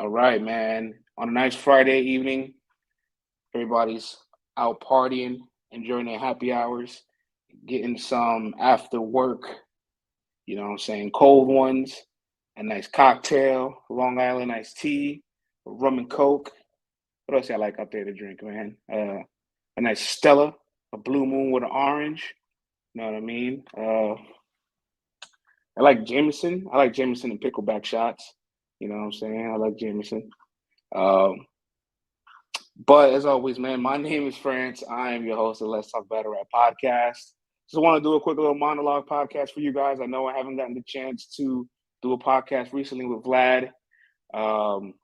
All right, man. On a nice Friday evening, everybody's out partying, enjoying their happy hours, getting some after work, cold ones, a nice cocktail, Long Island iced tea, rum and coke. What else I like up there to drink, man? A nice Stella, a blue moon with an orange. You know what I mean? I like Jameson. I like Jameson and pickleback shots. You know what I'm saying? I like Jameson. Um, But as always, man, my name is France. I am your host of Let's Talk Battle Rap podcast. Just want to do a quick little monologue podcast for you guys. I know I haven't gotten the chance to do a podcast recently with Vlad. Um,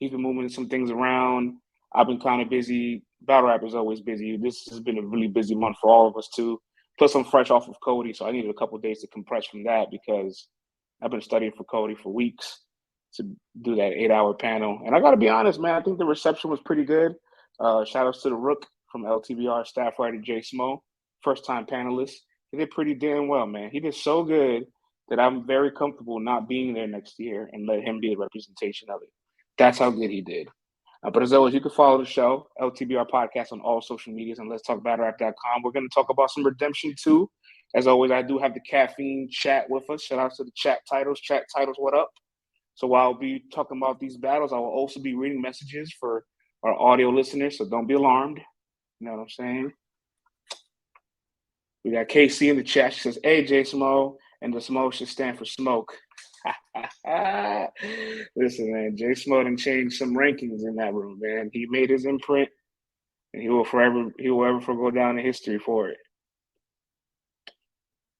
he's been moving some things around. I've been kind of busy. Battle rap is always busy. This has been a really busy month for all of us too. Plus, I'm fresh off of COTY, so I needed a couple of days to compress from that because I've been studying for COTY for weeks to do that 8 hour panel. And I got to be honest, man, I think the reception was pretty good. Shout outs to the Rook from LTBR staff writer Jay Smo, first time panelist. He did pretty damn well, man. He did so good that I'm very comfortable not being there next year and let him be a representation of it. That's how good he did. But as always, you can follow the show, LTBR Podcast, on all social medias and let's talk battlerapp.com. We're going to talk about some redemption too. As always, I do have the caffeine chat with us. Shout out to the chat titles. Chat titles, what up? So while I'll be talking about these battles, I will also be reading messages for our audio listeners, so don't be alarmed. You know what I'm saying? We got KC in the chat. She says, hey, J Smo, and the Smo should stand for smoke. Listen, man, J Smo done changed some rankings in that room, man. He made his imprint, and he will ever go down in history for it.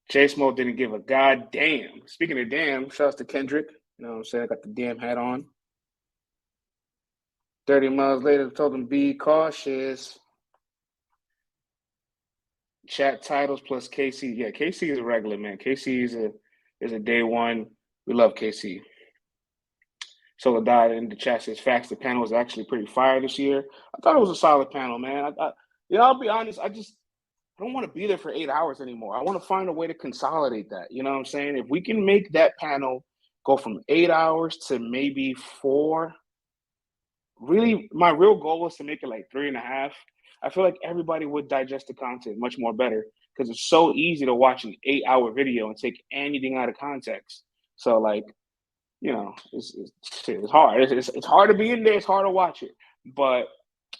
J Smo didn't give a goddamn. Speaking of damn, shouts to Kendrick. You know what I'm saying? I got the damn hat on. 30 miles later, told him be cautious. Chat titles plus KC. Yeah, KC is a regular, man. KC is a day one. We love KC. Soledad in the chat says facts. The panel was actually pretty fire this year. I thought it was a solid panel, man. I'll be honest. I don't want to be there for 8 hours anymore. I want to find a way to consolidate that. You know what I'm saying? If we can make that panel go from 8 hours to maybe 4. Really, my real goal was to make it like 3.5. I feel like everybody would digest the content much more better because it's so easy to watch an 8 hour video and take anything out of context. So, like, it's hard. It's hard to be in there. It's hard to watch it. But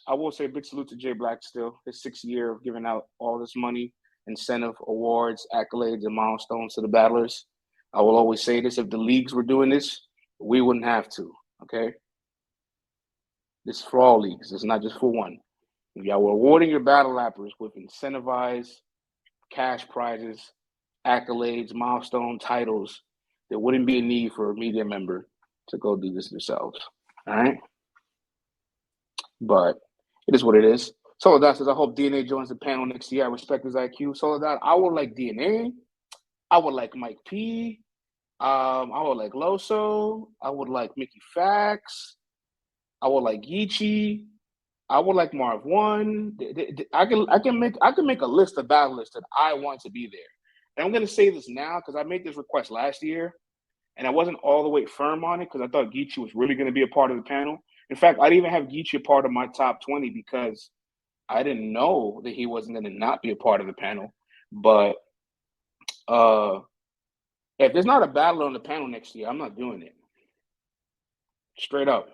I will say big salute to Jay Black still. His 6th year of giving out all this money, incentive, awards, accolades, and milestones to the battlers. I will always say this. If the leagues were doing this, we wouldn't have to, okay? This is for all leagues. It's not just for one. If y'all were awarding your battle rappers with incentivized cash prizes, accolades, milestone titles, there wouldn't be a need for a media member to go do this themselves. All right? But it is what it is. Soledad says, I hope DNA joins the panel next year. I respect his IQ. Soledad, I would like DNA. I would like Mike P. I would like Loso. I would like Mickey Fax. I would like Geechi. I would like Marv One. I can make a list of battlers that I want to be there. And I'm going to say this now because I made this request last year, and I wasn't all the way firm on it because I thought Geechi was really going to be a part of the panel. In fact, I'd even have Geechi a part of my top 20 because I didn't know that he wasn't going to not be a part of the panel. But if there's not a battler on the panel next year, I'm not doing it. Straight up.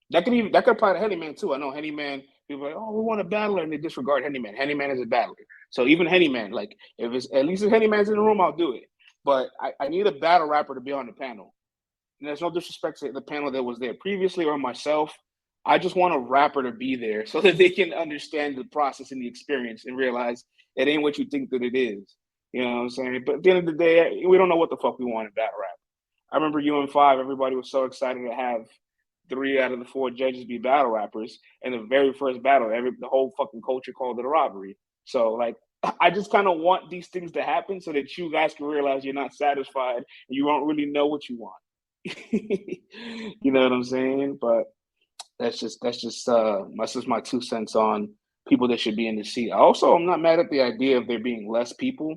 That could apply to Hennyman too. I know Hennyman, people are like, oh, we want a battler, and they disregard Hennyman. Hennyman is a battler. So even Hennyman, like if it's at least if Hennyman's in the room, I'll do it. But I need a battle rapper to be on the panel. And there's no disrespect to the panel that was there previously or myself. I just want a rapper to be there so that they can understand the process and the experience and realize it ain't what you think that it is. You know what I'm saying? But at the end of the day, we don't know what the fuck we want in battle rap. I remember UN5, everybody was so excited to have 3 out of the 4 judges be battle rappers. And the very first battle, the whole fucking culture called it a robbery. So, like, I just kind of want these things to happen so that you guys can realize you're not satisfied and you don't really know what you want. You know what I'm saying? But that's just my 2 cents on people that should be in the seat. I'm not mad at the idea of there being less people.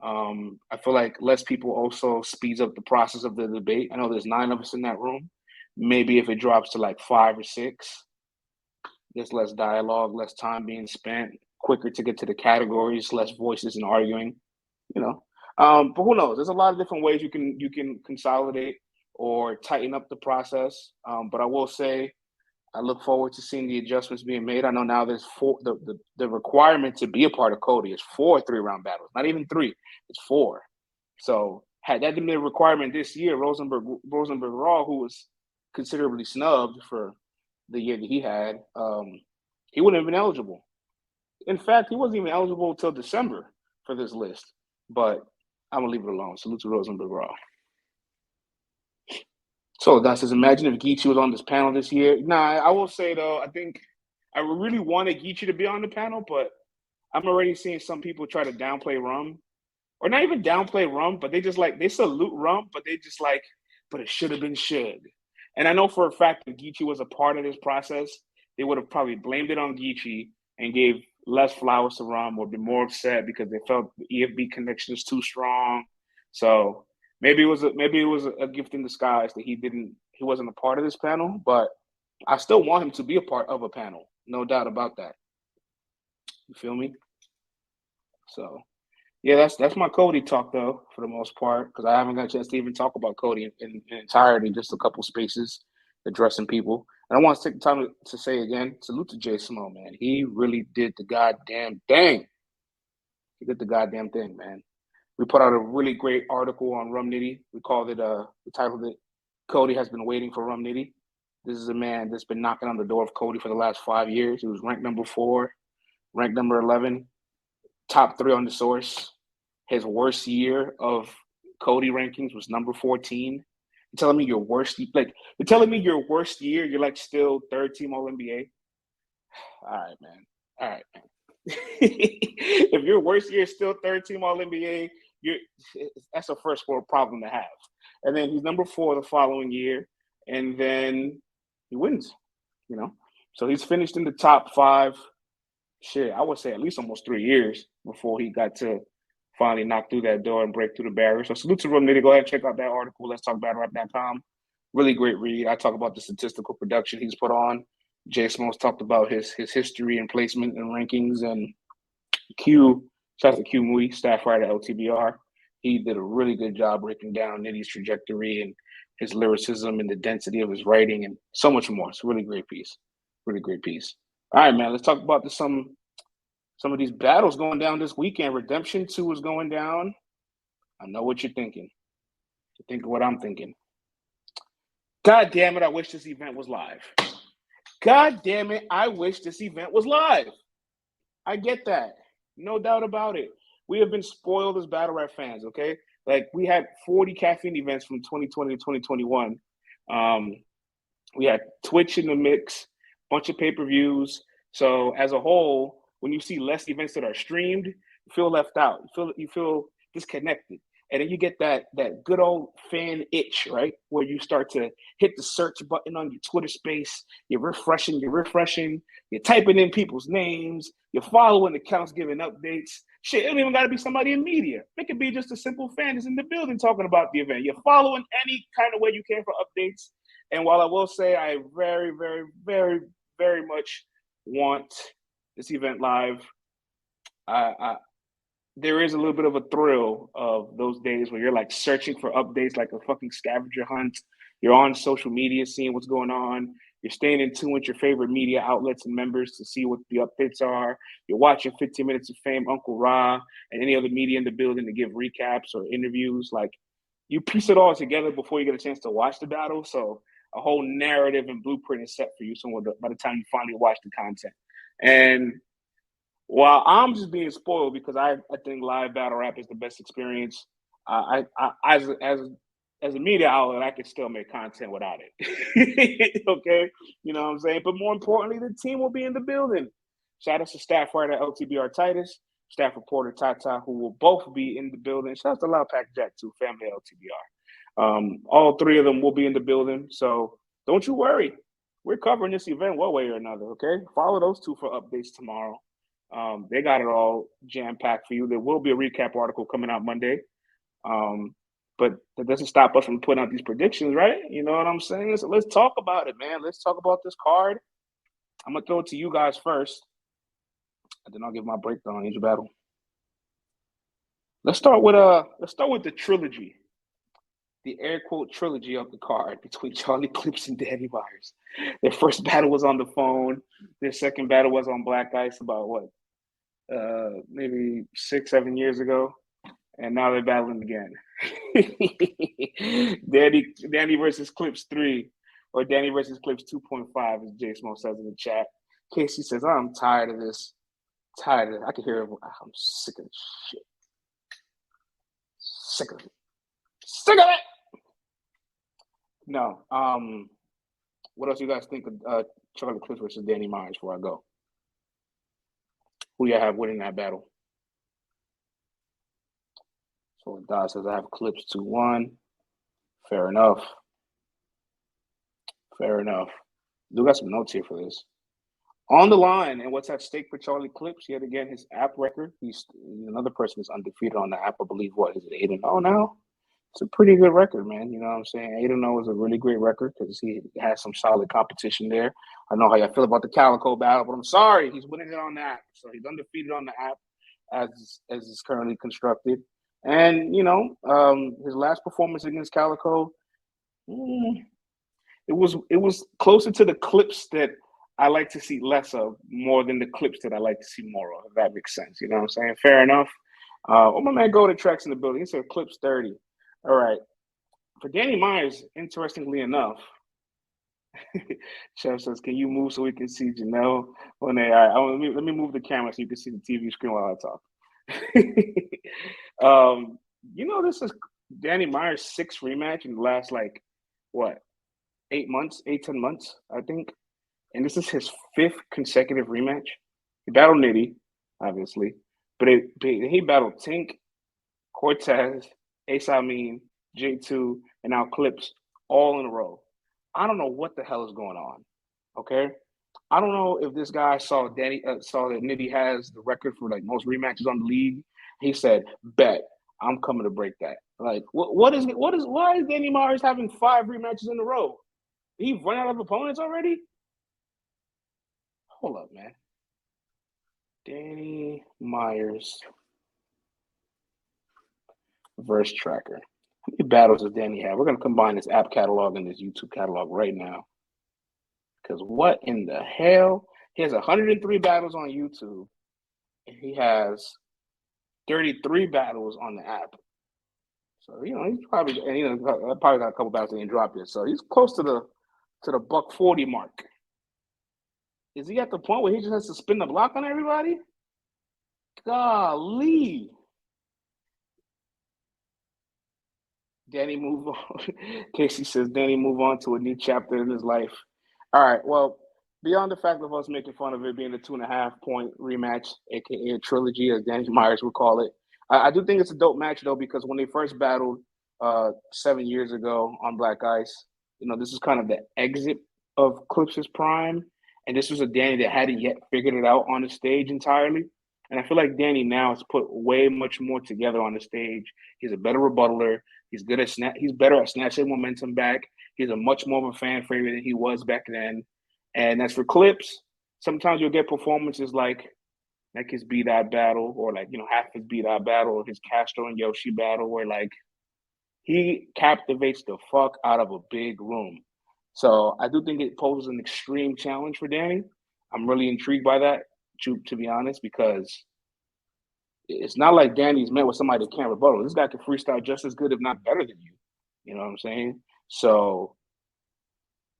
I feel like less people also speeds up the process of the debate. I know there's 9 of us in that room, maybe if it drops to like 5 or 6, there's less dialogue, less time being spent, quicker to get to the categories, less voices and arguing, you know. But who knows? There's a lot of different ways you can consolidate or tighten up the process. But I will say I look forward to seeing the adjustments being made. I know now there's four. The requirement to be a part of COTY is 4 3-round battles, not even 3. It's 4. So had that been a requirement this year, Rosenberg Raw, who was considerably snubbed for the year that he had, he wouldn't have been eligible. In fact, he wasn't even eligible until December for this list. But I'm gonna leave it alone. Salute to Rosenberg Raw. So that's just imagine if Geechi was on this panel this year. Nah, I will say though, I think I really wanted Geechi to be on the panel, but I'm already seeing some people try to downplay Rum. Or not even downplay Rum, but they salute Rum, but they just like, but it should have been Suge. And I know for a fact that Geechi was a part of this process, they would have probably blamed it on Geechi and gave less flowers to Rum or been more upset because they felt the EFB connection is too strong. So maybe it was a gift in disguise that he wasn't a part of this panel, but I still want him to be a part of a panel. No doubt about that. You feel me? So yeah, that's my COTY talk though, for the most part, because I haven't got a chance to even talk about COTY in entirety, just a couple spaces addressing people. And I want to take the time to say again, salute to Jay Smo, man. He really did the goddamn thing. He did the goddamn thing, man. We put out a really great article on Rum Nitty. We called it, we titled it, COTY Has Been Waiting for Rum Nitty. This is a man that's been knocking on the door of COTY for the last 5 years. He was ranked number 4, ranked number 11, top 3 on the source. His worst year of COTY rankings was number 14. You're telling me your worst year, you're like still 3rd team All NBA? All right, man. If your worst year is still 3rd team All NBA, that's a first world problem to have. And then he's number 4 the following year, and then he wins, you know. So he's finished in the top 5. Shit, I would say at least almost 3 years before he got to finally knock through that door and break through the barrier. So salute to Rum Nitty. Go ahead and check out that article. Let's talk battle-rap.com. Really great read. I talk about the statistical production he's put on. Jay Smoke's talked about his history and placement and rankings. And shout out to Q Mui, staff writer at LTBR. He did a really good job breaking down Nitty's trajectory and his lyricism and the density of his writing and so much more. It's a really great piece. Really great piece. All right, man. Let's talk about some of these battles going down this weekend. Redemption 2 is going down. I know what you're thinking. You think of what I'm thinking. God damn it, I wish this event was live. God damn it, I wish this event was live. I get that. No doubt about it. We have been spoiled as battle rap fans, okay? Like, we had 40 caffeine events from 2020 to 2021. We had Twitch in the mix, bunch of pay-per-views. So as a whole, when you see less events that are streamed, you feel left out. You feel disconnected. And then you get that good old fan itch, right? Where you start to hit the search button on your Twitter space. You're refreshing. You're typing in people's names. You're following accounts giving updates. Shit, it don't even got to be somebody in media. It could be just a simple fan that's in the building talking about the event. You're following any kind of way you can for updates. And while I will say I very, very, very, very much want this event live, there is a little bit of a thrill of those days where you're like searching for updates like a fucking scavenger hunt. You're on social media seeing what's going on. You're staying in tune with your favorite media outlets and members to see what the updates are. You're watching 15 Minutes of Fame, Uncle Ra, and any other media in the building to give recaps or interviews. Like, you piece it all together before you get a chance to watch the battle. So a whole narrative and blueprint is set for you by the time you finally watch the content. And while I'm just being spoiled because I think live battle rap is the best experience, I as a media outlet, I can still make content without it. Okay? You know what I'm saying? But more importantly, the team will be in the building. Shout out to staff writer LTBR Titus, staff reporter Tata, who will both be in the building. Shout out to Loud Pack Jack too, family LTBR. All 3 of them will be in the building. So don't you worry. We're covering this event one way or another, okay? Follow those 2 for updates tomorrow. They got it all jam-packed for you. There will be a recap article coming out Monday. but that doesn't stop us from putting out these predictions, right? You know what I'm saying? So let's talk about it, man. Let's talk about this card. I'm gonna throw it to you guys first, and then I'll give my breakdown on each battle. Let's start with the trilogy, the air quote trilogy of the card between Charlie Clips and Danny Myers. Their first battle was on the phone. Their second battle was on Black Ice about what, maybe 6-7 years ago, and now they're battling again. Danny versus Clips 3, or Danny versus Clips 2.5, as J Smo says in the chat. Casey says, I'm tired of this. Tired of it. I can hear it. I'm sick of this shit. Sick of it. Sick of it. No. What else do you guys think of Charlie Clips versus Danny Myers before I go? Who do you have winning that battle? So Dot says I have Clips 2-1. Fair enough. Fair enough. Do got some notes here for this. On the line, and what's at stake for Charlie Clips? Yet again, his app record. He's another person who's undefeated on the app. I believe what is it, 8-0 now? It's a pretty good record, man. You know what I'm saying? 8-0 is a really great record because he has some solid competition there. I know how you feel about the Calico battle, but I'm sorry, he's winning it on the app. So he's undefeated on the app as it's currently constructed. And you know, his last performance against Calico, it was closer to the clips that I like to see less of, more than the clips that I like to see more of, if that makes sense. You know what I'm saying? Fair enough. Oh, my man, Gotti Trez in the building. He said Clips 30. All right. For Danny Myers, interestingly enough, Chef says, can you move so we can see Janelle on there? All right, let me move the camera so you can see the TV screen while I talk. You know, this is Danny Myers' sixth rematch in the last, like, what, 8 months, 8-10 months, I think. And this is his fifth consecutive rematch. He battled Nitty, obviously, but he battled Tink, Cortez, Ace Amin, J2, and now Clips all in a row. I don't know what the hell is going on. Okay, I don't know if this guy saw that Nitty has the record for like most rematches on the league. He said, "Bet I'm coming to break that." Like, why is Danny Myers having 5 rematches in a row? He run out of opponents already? Hold up, man. Danny Myers verse tracker. How many battles does Danny have? We're going to combine this app catalog and this YouTube catalog right now. Because what in the hell? He has 103 battles on YouTube, and he has 33 battles on the app. So, you know, he's probably got a couple battles that didn't drop yet. So he's close to the $140 mark. Is he at the point where he just has to spin the block on everybody? Golly. Danny, move on. Casey says, Danny, move on to a new chapter in his life. All right, well, beyond the fact of us making fun of it being a 2.5-point rematch, a.k.a. a trilogy, as Danny Myers would call it, I do think it's a dope match, though, because when they first battled 7 years ago on Black Ice, you know, this is kind of the exit of Clips' prime, and this was a Danny that hadn't yet figured it out on the stage entirely. And I feel like Danny now has put way much more together on the stage. He's a better rebuttaler. He's good at he's better at snatching momentum back. He's a much more of a fan favorite than he was back then. And as for Clips, sometimes you'll get performances like his B-Dot battle, or like, you know, half his B-Dot battle, or his Castro and Yoshi battle, where like he captivates the fuck out of a big room. So I do think it poses an extreme challenge for Danny. I'm really intrigued by that, to be honest, because it's not like Danny's met with somebody that can't rebuttal. This guy can freestyle just as good, if not better than you. You know what I'm saying? So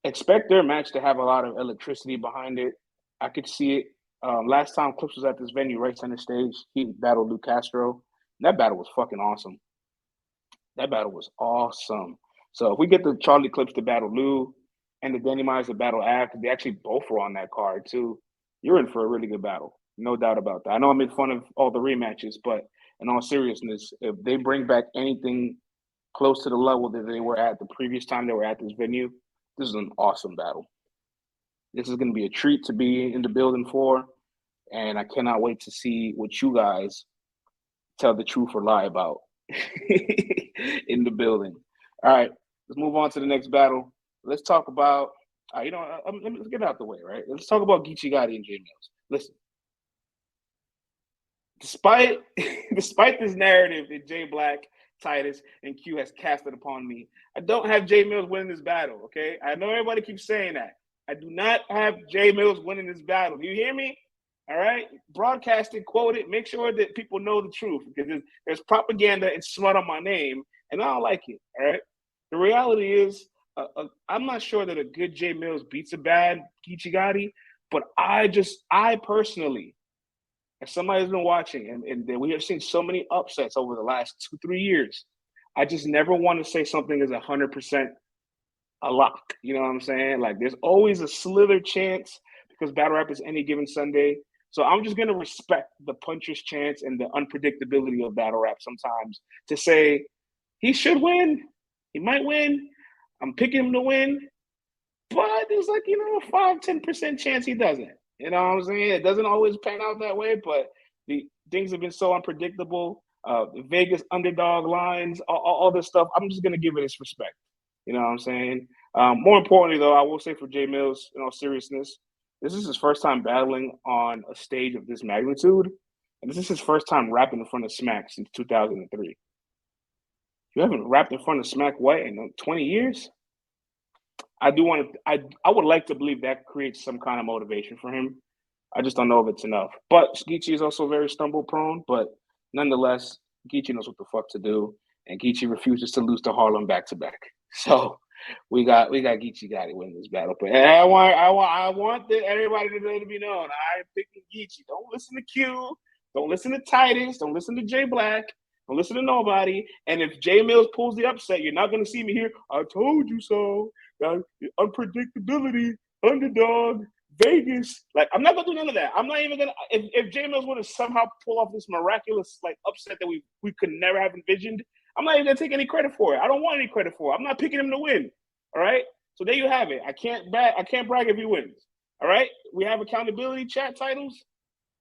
expect their match to have a lot of electricity behind it. I could see it. Last time Clips was at this venue, right center stage, he battled Lou Castro. That battle was fucking awesome. That battle was awesome. So if we get the Charlie Clips to battle Lou and the Danny Myers to battle Av, they actually both were on that card too, you're in for a really good battle. No doubt about that. I know I made fun of all the rematches, but in all seriousness, if they bring back anything close to the level that they were at the previous time they were at this venue, this is an awesome battle. This is going to be a treat to be in the building for, and I cannot wait to see what you guys tell the truth or lie about. in the building. All right, let's move on to the next battle. Let's talk about, let's get it out the way, right? Let's talk about Geechi, Gotti, and J Millz. Listen, despite despite this narrative that J Black, Titus, and Q has casted upon me, I don't have J Millz winning this battle. Okay, I know everybody keeps saying that. I do not have J Millz winning this battle. Do you hear me? All right, broadcast it, quote it, make sure that people know the truth because there's propaganda and smut on my name, and I don't like it. All right, the reality is, I'm not sure that a good J Millz beats a bad Geechi Gotti, but I personally, as somebody who's been watching, and we have seen so many upsets over the last 2-3 years, I just never want to say something is 100% a lock. You know what I'm saying? Like, there's always a slither chance because battle rap is any given Sunday. So I'm just gonna respect the puncher's chance and the unpredictability of battle rap sometimes to say he should win, he might win. I'm picking him to win, but there's like, 5-10% chance he doesn't. You know what I'm saying? It doesn't always pan out that way, but the things have been so unpredictable. The Vegas underdog lines, all this stuff. I'm just gonna give it its respect. You know what I'm saying? More importantly, though, I will say for J Millz, in all seriousness, this is his first time battling on a stage of this magnitude, and this is his first time rapping in front of Smack since 2003. You haven't rapped in front of Smack what in 20 years? I would like to believe that creates some kind of motivation for him. I just don't know if it's enough. But Geechi is also very stumble prone, but nonetheless, Geechi knows what the fuck to do, and Geechi refuses to lose to Harlem back to back. So we got Geechi Gotti winning this battle. But I want everybody to be known. I'm picking Geechi. Don't listen to Q. Don't listen to Titus. Don't listen to J Black. Don't listen to nobody. And if J Millz pulls the upset, you're not going to see me here. I told you so. Unpredictability, underdog, Vegas. Like, I'm not gonna do none of that. I'm not even gonna. If J Millz were to somehow pull off this miraculous upset that we could never have envisioned, I'm not even gonna take any credit for it. I don't want any credit for it. I'm not picking him to win. All right. So there you have it. I can't brag if he wins. All right. We have accountability chat titles.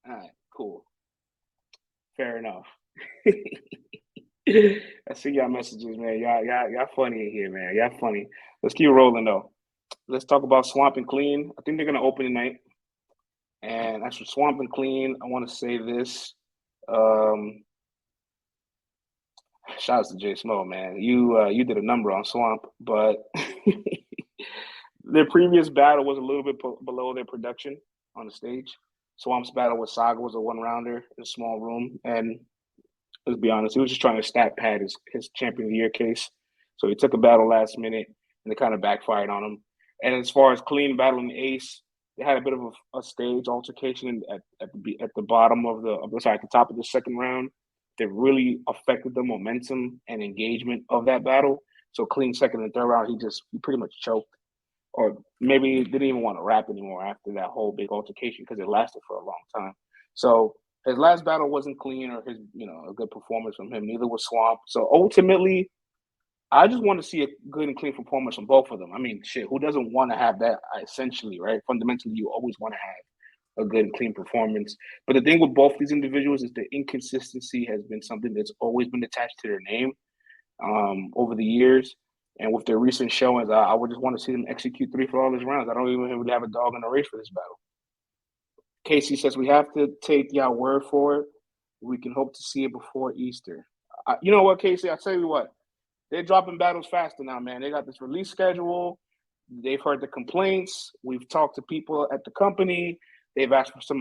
All right. Cool. Fair enough. I see y'all messages, man. Y'all funny in here, man. Y'all funny. Let's keep rolling though. Let's talk about Swamp and Qleen. I think they're gonna open tonight. And as for Swamp and Qleen, I want to say this. Shout out to Jay Smo, man. You did a number on Swamp, but their previous battle was a little bit below their production on the stage. Swamp's battle with Saga was a one-rounder in a small room, and let's be honest, he was just trying to stat pad his champion of the year case. So he took a battle last minute, and it kind of backfired on him. And as far as Qleen battling Ace, they had a bit of a stage altercation at the bottom of at the top of the second round that really affected the momentum and engagement of that battle. So Qleen second and third round, he pretty much choked, or maybe didn't even want to rap anymore after that whole big altercation because it lasted for a long time. So his last battle wasn't clean or a good performance from him. Neither was Swamp. So ultimately, I just want to see a good and clean performance from both of them. I mean, shit, who doesn't want to have that essentially, right? Fundamentally, you always want to have a good and clean performance. But the thing with both these individuals is the inconsistency has been something that's always been attached to their name over the years. And with their recent showings, I would just want to see them execute 3 flawless rounds. I don't even really have a dog in the race for this battle. Casey says we have to take y'all word for it. We can hope to see it before Easter. You know what, Casey? I'll tell you what. They're dropping battles faster now, man. They got this release schedule. They've heard the complaints. We've talked to people at the company. They've asked for some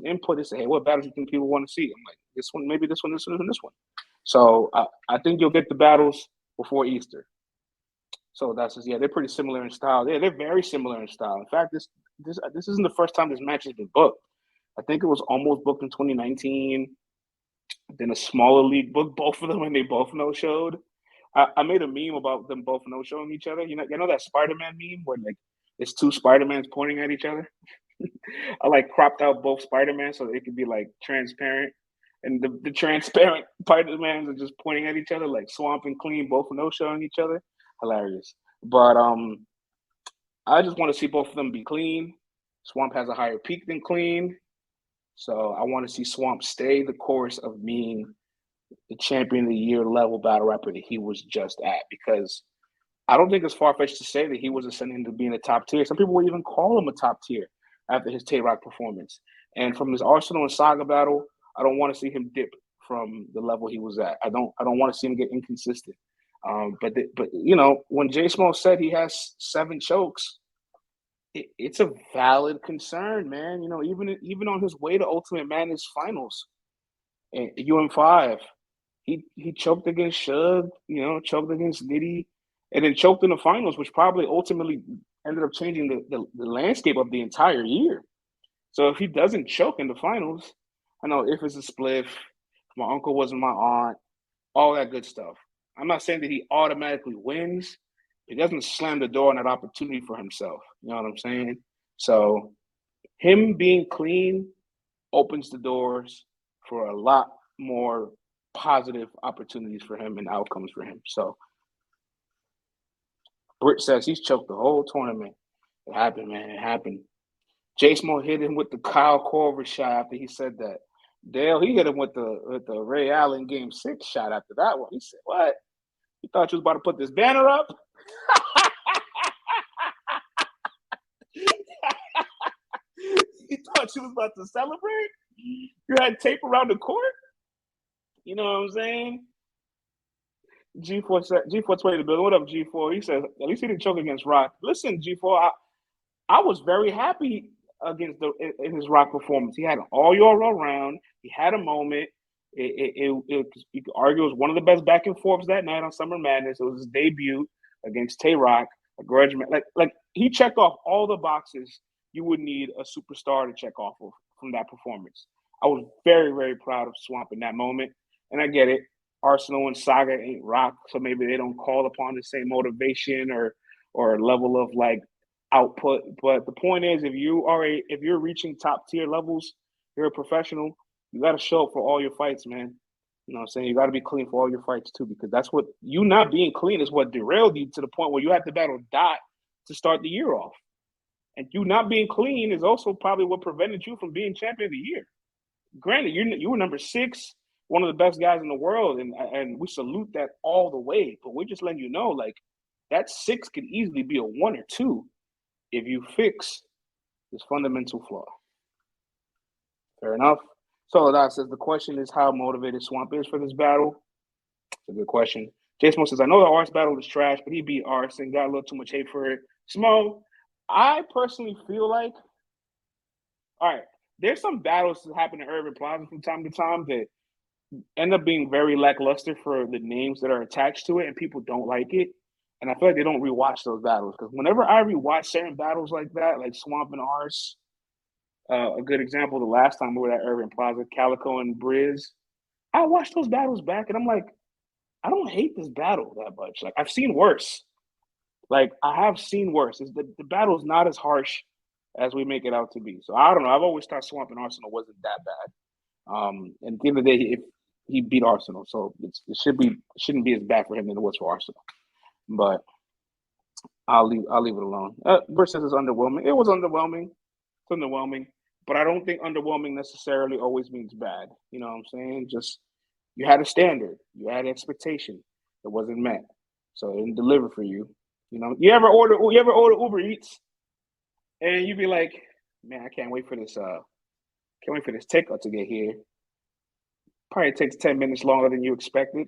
input. They say, hey, what battles do you think people want to see? I'm like, this one, maybe this one, this one, and this one. So I think you'll get the battles before Easter. So that's just, they're pretty similar in style. Yeah, they're very similar in style. In fact, this isn't the first time this match has been booked. I think it was almost booked in 2019. Then a smaller league booked both of them, and they both no-showed. I made a meme about them both no-showing each other. You know that Spider-Man meme where it's 2 Spider-Mans pointing at each other? I cropped out both Spider-Man so it could be transparent. And the transparent Spider-Mans are just pointing at each other, like Swamp and Qleen both no-showing each other. Hilarious. But I just want to see both of them be clean. Swamp has a higher peak than Qleen. So I want to see Swamp stay the course of being the champion of the year level battle rapper that he was just at, because I don't think it's far-fetched to say that he was ascending to being a top tier. Some people would even call him a top tier after his Tay-Rock performance. And from his Arsenal and Saga battle, I don't want to see him dip from the level he was at. I don't want to see him get inconsistent. But you know, when J Smoke said he has 7 chokes, it's a valid concern, man. You know, even on his way to Ultimate Madness finals, UM5, he choked against Suge, you know, choked against Diddy, and then choked in the finals, which probably ultimately ended up changing the landscape of the entire year. So if he doesn't choke in the finals, I know if it's a spliff, if my uncle wasn't my aunt, all that good stuff. I'm not saying that he automatically wins. He doesn't slam the door on that opportunity for himself. You know what I'm saying? So him being clean opens the doors for a lot more positive opportunities for him and outcomes for him. So Britt says he's choked the whole tournament. It happened, man. It happened. J Smoke hit him with the Kyle Korver shot after he said that. Dale, he hit him with the Ray Allen Game 6 shot after that one. He said, "What? You thought you was about to put this banner up?" You thought you was about to celebrate? You had tape around the court? You know what I'm saying? G420 the building. What up, G4? He says, at least he didn't choke against Rock. Listen, G4, I was very happy in his Rock performance. He had an all round. He had a moment. You could argue it was one of the best back and forths that night on Summer Madness. It was his debut against Tay-Rock, a grudge match. Like he checked off all the boxes you would need a superstar to check off of from that performance. I was very, very proud of Swamp in that moment. And I get it. Arsenal and Saga ain't Rock, so maybe they don't call upon the same motivation or level of like output. But the point is, if you're reaching top tier levels, you're a professional, you got to show up for all your fights, man. You know what I'm saying? You got to be clean for all your fights too, because that's what you not being clean is what derailed you to the point where you had to battle Dot to start the year off. And you not being clean is also probably what prevented you from being champion of the year. Granted, you were number 6, one of the best guys in the world, and we salute that all the way. But we're just letting you know, like, that 6 could easily be a 1 or 2 if you fix this fundamental flaw. Fair enough. So that says the question is how motivated Swamp is for this battle. It's a good question. Jason says, I know the Ars battle is trash, but he beat Ars and got a little too much hate for it. Smo, I personally feel like, all right, there's some battles that happen in Urban Plaza from time to time that end up being very lackluster for the names that are attached to it, and people don't like it. And I feel like they don't rewatch those battles, because whenever I rewatch certain battles like that, like Swamp and Ars, a good example, the last time we were at Urban Plaza, Calico and Briz, I watched those battles back, and I'm like, I don't hate this battle that much. Like, I've seen worse. Like, I have seen worse. The battle is not as harsh as we make it out to be. So I don't know. I've always thought Swamp and Arsenal wasn't that bad. And at the end of the day, he beat Arsenal, so it shouldn't be as bad for him than it was for Arsenal. But I'll leave it alone. Britt says it's underwhelming. It was underwhelming. It's underwhelming. But I don't think underwhelming necessarily always means bad. You know what I'm saying? Just you had a standard, you had an expectation that wasn't met, so it didn't deliver for you. You know, you ever order Uber Eats, and you be like, man, I can't wait for this takeout to get here. Probably takes 10 minutes longer than you expected.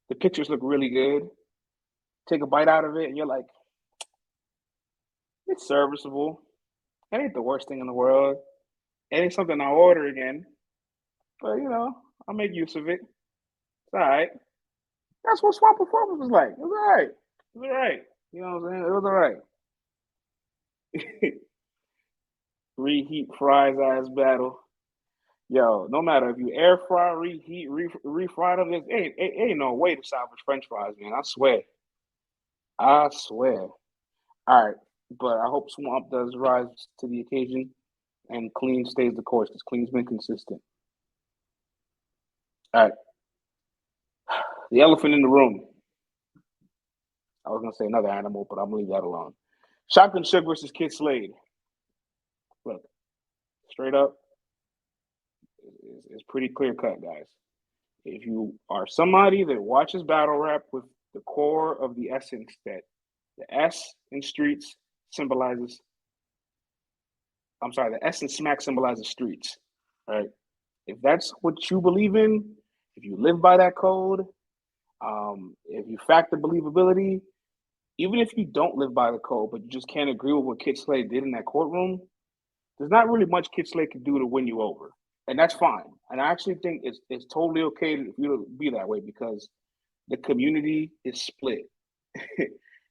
The pictures look really good. Take a bite out of it, and you're like, it's serviceable. That ain't the worst thing in the world. It ain't something I'll order again. But, you know, I'll make use of it. It's all right. That's what Swamp performance was like. It was all right. It was all right. You know what I'm saying? It was all right. Reheat fries ass battle. Yo, no matter if you air fry, reheat, refry them, ain't no way to salvage French fries, man. I swear. All right, but I hope Swamp does rise to the occasion and Qleen stays the course, because Qleen's been consistent. All right. The elephant in the room. I was going to say another animal, but I'm going to leave that alone. Shotgun Suge versus Kid Slade. Look, straight up, it's pretty clear cut, guys. If you are somebody that watches battle rap with the core of the essence that the S in streets symbolizes, the S in smack symbolizes streets, right? If that's what you believe in, if you live by that code, if you factor believability, even if you don't live by the code, but you just can't agree with what Kid Slade did in that courtroom, there's not really much Kid Slade can do to win you over. And that's fine. And I actually think it's totally okay for you to be that way because the community is split.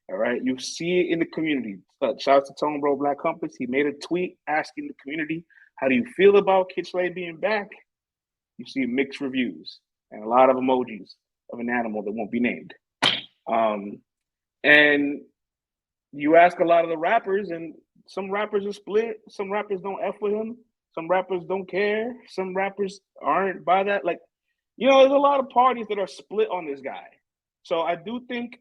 All right. You see it in the community. Shout out to Tone Bro Black Compass. He made a tweet asking the community, how do you feel about Kid Slade being back? You see mixed reviews and a lot of emojis of an animal that won't be named. And you ask a lot of the rappers, and some rappers are split. Some rappers don't F with him. Some rappers don't care. Some rappers aren't by that. Like, there's a lot of parties that are split on this guy. So I do think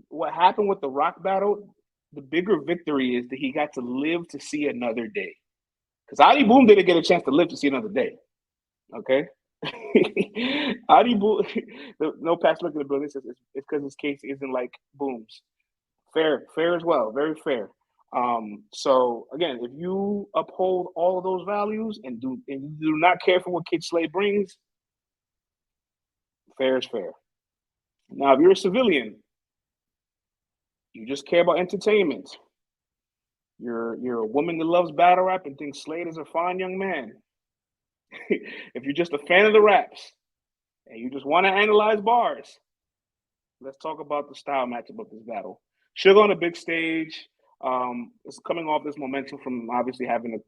what happened with the Rock battle, the bigger victory is that he got to live to see another day. Because Adi Boom didn't get a chance to live to see another day. Okay? Adi Boom, no past look at the building. It's because his case isn't like Boom's. Fair as well. Very fair. So again, if you uphold all of those values and you do not care for what Kid Slade brings, fair is fair. Now, if you're a civilian, you just care about entertainment. You're a woman that loves battle rap and thinks Slade is a fine young man. If you're just a fan of the raps and you just want to analyze bars, let's talk about the style matchup of this battle. Suge on a big stage. It's coming off this momentum from obviously having a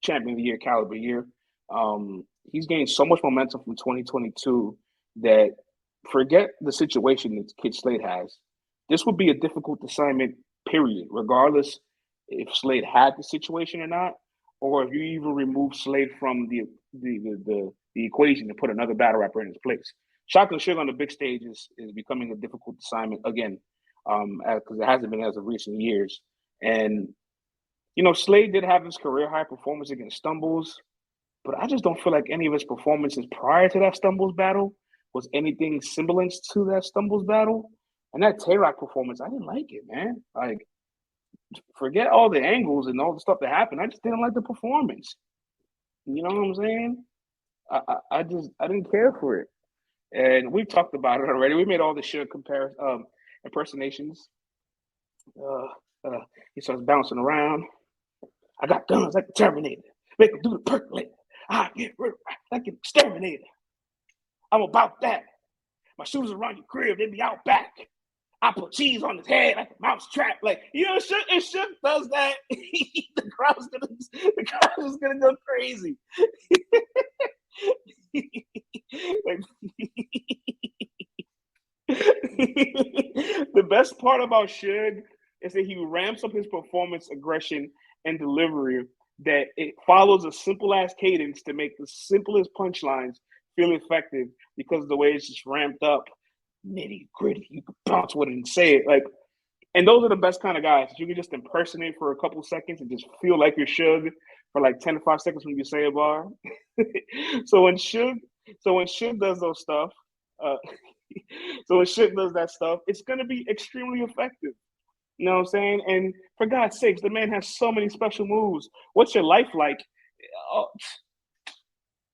champion of the year caliber year. He's gained so much momentum from 2022 that forget the situation that Kid Slade has. This would be a difficult assignment, period, regardless if Slade had the situation or not, or if you even remove Slade from the equation and put another battle rapper in his place. Shotgun Suge on the big stage is becoming a difficult assignment again, because it hasn't been as of recent years. And Slade did have his career high performance against Stumbles, but I just don't feel like any of his performances prior to that Stumbles battle was anything semblance to that Stumbles battle. And that Tay-Rock performance, I didn't like it, man. Like, forget all the angles and all the stuff that happened. I just didn't like the performance. You know what I'm saying? I didn't care for it. And we've talked about it already. We made all the Suge impersonations. He starts bouncing around. I got guns like the Terminator. Make him do the percolate. I get rid of like an exterminator. I'm about that. My shoes around your crib, they be out back. I put cheese on his head like a mouse trap. Like, Suge does that. The crowd's just gonna go crazy. Like, the best part about Suge is that he ramps up his performance, aggression, and delivery, that it follows a simple ass cadence to make the simplest punchlines feel effective because of the way it's just ramped up, nitty gritty. You can bounce with it and say it. Like, and those are the best kind of guys. You can just impersonate for a couple seconds and just feel like you're Suge for like 10 to 5 seconds when you say a bar. So when Suge does those stuff, so when Suge does that stuff, it's gonna be extremely effective. You know what I'm saying? And for God's sakes, the man has so many special moves. What's your life like? Oh,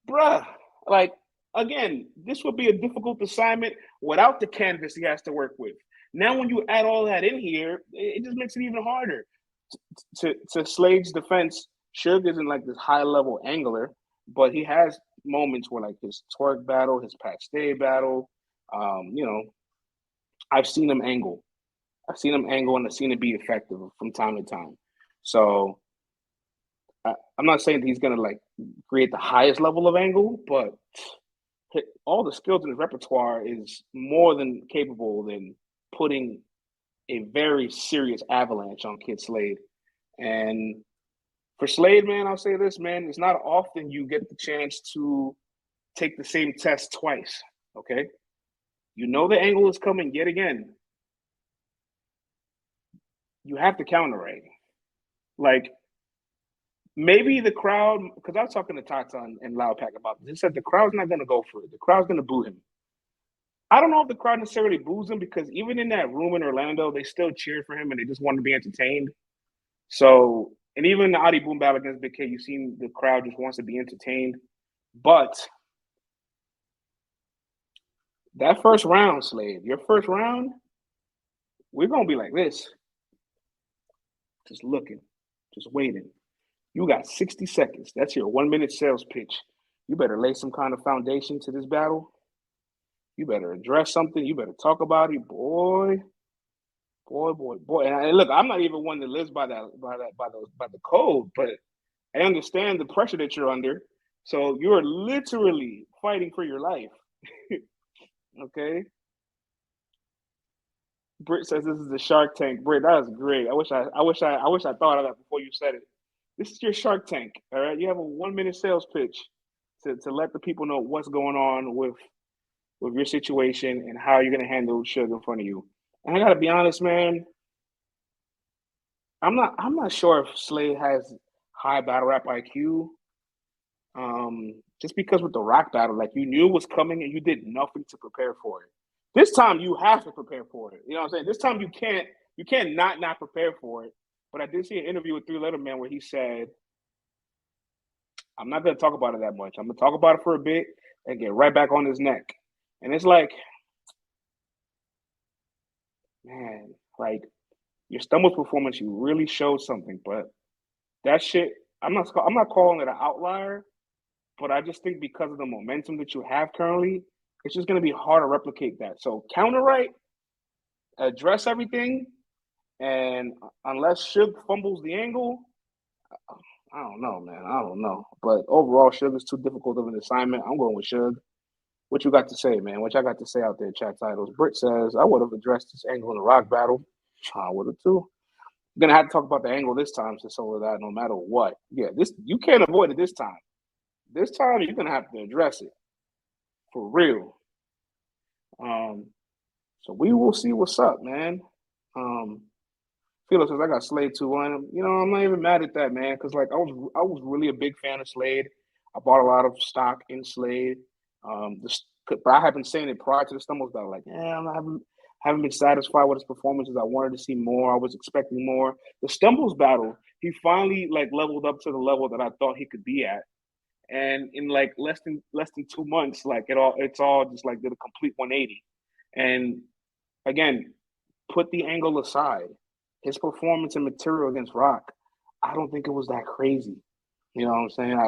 bruh, like, again, this would be a difficult assignment without the canvas he has to work with. Now, when you add all that in here, it just makes it even harder. To Slade's defense, Suge isn't like this high-level angler, but he has moments where, like, his twerk battle, his Pat Stay battle, I've seen him angle. And I've seen it be effective from time to time. So I'm not saying that he's going to, like, create the highest level of angle, but all the skills in his repertoire is more than capable than putting a very serious avalanche on Kid Slade. And for Slade, man, I'll say this, man, it's not often you get the chance to take the same test twice, okay? You know the angle is coming yet again. You have to counter right. Like, maybe the crowd, because I was talking to Tata and Loud Pack about this. He said the crowd's not going to go for it. The crowd's going to boo him. I don't know if the crowd necessarily boos him because even in that room in Orlando, they still cheered for him and they just wanted to be entertained. So, and even in the Adi Boom battle against Big K, you've seen the crowd just wants to be entertained. But that first round, Slade, your first round, we're going to be like this. Just looking, just waiting. You got 60 seconds. That's your 1 minute sales pitch. You better lay some kind of foundation to this battle. You better address something. You better talk about it, boy. And look, I'm not even one that lives by the code, but I understand the pressure that you're under. So you're literally fighting for your life. Okay. Britt says this is the Shark Tank. Britt, that was great. I wish I thought of that before you said it. This is your Shark Tank. All right. You have a 1 minute sales pitch to let the people know what's going on with your situation and how you're gonna handle Suge in front of you. And I gotta be honest, man. I'm not sure if Slade has high battle rap IQ. Just because with the Rock battle, like you knew it was coming and you did nothing to prepare for it. This time you have to prepare for it. You know what I'm saying? This time you can't not prepare for it. But I did see an interview with 3 Letter Man where he said, I'm not gonna talk about it that much. I'm gonna talk about it for a bit and get right back on his neck. And it's like, man, like your Stumbles performance, you really showed something, but that shit, I'm not calling it an outlier, but I just think because of the momentum that you have currently, it's just going to be hard to replicate that. So counter right, address everything, and unless Suge fumbles the angle, I don't know, man. I don't know. But overall, Suge is too difficult of an assignment. I'm going with Suge. What you got to say, man? What y'all got to say out there, chat titles? Britt says, I would have addressed this angle in the Rock battle. I would have too. I'm going to have to talk about the angle this time since all of that, no matter what. Yeah, this you can't avoid it this time. This time, you're going to have to address it. For real. So we will see what's up, man. Philo says I got Slade 2-1. You know, I'm not even mad at that, man, because like I was really a big fan of Slade. I bought a lot of stock in Slade. But I have been saying it prior to the Stumbles battle, like, I haven't been satisfied with his performances. I wanted to see more. I was expecting more. The Stumbles battle, he finally like leveled up to the level that I thought he could be at. And in like less than 2 months, like it's all just like did a complete 180. And again, put the angle aside, his performance and material against Rock, I don't think it was that crazy. You know what I'm saying?